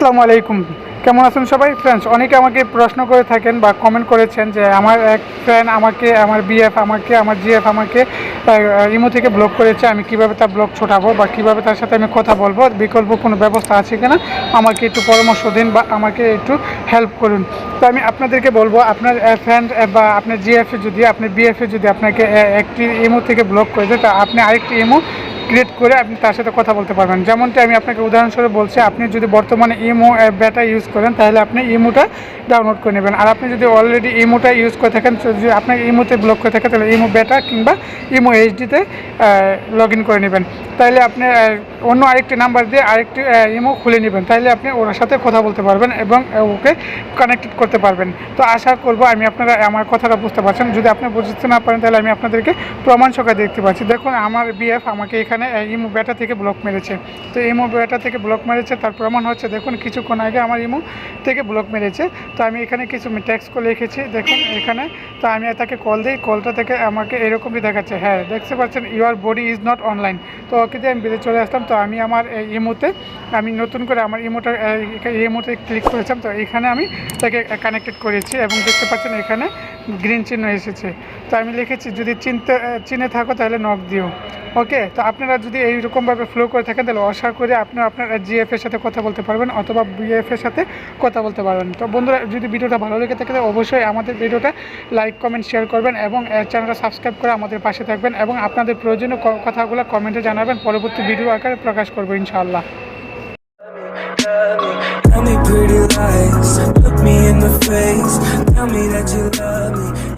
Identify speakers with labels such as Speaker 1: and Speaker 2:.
Speaker 1: আসসালামু আলাইকুম। কেমন আছেন সবাই ফ্রেন্ডস? অনেকে আমাকে প্রশ্ন করে থাকেন বা কমেন্ট করেছেন যে আমার এক ফ্রেন্ড আমাকে, আমার বিএফ আমাকে, আমার জিএফ আমাকে ইমো থেকে ব্লক করেছে। আমি কিভাবে তার ব্লক ছোটাবো বা কিভাবে তার সাথে আমি কথা বলবো, বিকল্প কোনো ব্যবস্থা আছে কিনা আমাকে একটু পরামর্শ দিন বা আমাকে একটু হেল্প করুন। তো আমি আপনাদেরকে বলবো, আপনার ফ্রেন্ড বা আপনার জিএফে যদি, আপনার বিএফে যদি আপনাকে একটি ইমো থেকে ব্লক করে দেয়, তা আপনি আরেকটি ইমো ক্রিয়েট করে আপনি তার সাথে কথা বলতে পারবেন। যেমনটি আমি আপনাকে উদাহরণস্বরূপ বলছি, আপনি যদি বর্তমানে ইমো বেটা ইউজ করেন তাহলে আপনি ইমোটা ডাউনলোড করে নেবেন। আর আপনি যদি অলরেডি ইমোটা ইউজ করে থাকেন, যদি আপনার ইমোতে ব্লক করে থাকে তাহলে ইমো বেটা কিংবা ইমো এইচডিতে লগ ইন করে নেবেন। তাহলে আপনি অন্য আরেকটি নাম্বার দিয়ে আরেকটি ইমো খুলে নেবেন, তাহলে আপনি ওর সাথে কথা বলতে পারবেন এবং ওকে কানেক্টেড করতে পারবেন। তো আশা করব আপনারা আমার কথাটা বুঝতে পারছেন। যদি আপনি বুঝতে না পারেন তাহলে আমি আপনাদেরকে প্রমাণ সহকারে দেখতে পাচ্ছি। দেখুন, আমার বিএফ আমাকে এখানে ইমো বেটা থেকে ব্লক মেরেছে। তো ইমো বেটা থেকে ব্লক মেরেছে, তার প্রমাণ হচ্ছে দেখুন কিছুক্ষণ আগে আমার ইমো থেকে ব্লক মেরেছে। তো আমি এখানে কিছু টেক্সট করে লিখেছি, দেখুন এখানে। তো আমি তাকে কল দিই, কলটা থেকে আমাকে এরকমই দেখাচ্ছে, হ্যাঁ দেখতে পাচ্ছেন your body is not online. তো ওকে দিয়ে আমি বেরিয়ে চলে আসলাম। তো আমি আমার ইমোতে আমি নতুন করে আমার ইমোতে ক্লিক করেছিলাম। তো এখানে আমি তাকে কানেক্টেড করেছি এবং দেখতে পাচ্ছেন এখানে গ্রিন চিহ্ন এসেছে। তো আমি লিখেছি, যদি চিনে থাকো তাহলে নক দিও। ওকে, তো আপনারা যদি এইরকমভাবে ফ্লো করে থাকেন তাহলে আশা করে আপনারা আপনার জিএফের সাথে কথা বলতে পারবেন অথবা বিএফের সাথে কথা বলতে পারবেন। তো বন্ধুরা, যদি ভিডিওটা ভালো লেগে থাকে তাহলে অবশ্যই আমাদের ভিডিওটা লাইক কমেন্ট শেয়ার করবেন এবং চ্যানেলটা সাবস্ক্রাইব করে আমাদের পাশে থাকবেন এবং আপনাদের প্রয়োজনীয় কথাগুলো কমেন্টে জানাবেন। পরবর্তী ভিডিও আকারে প্রকাশ করবো ইনশাআল্লাহ।
Speaker 2: Tell me pretty lies, look me in the face, tell me that you love me.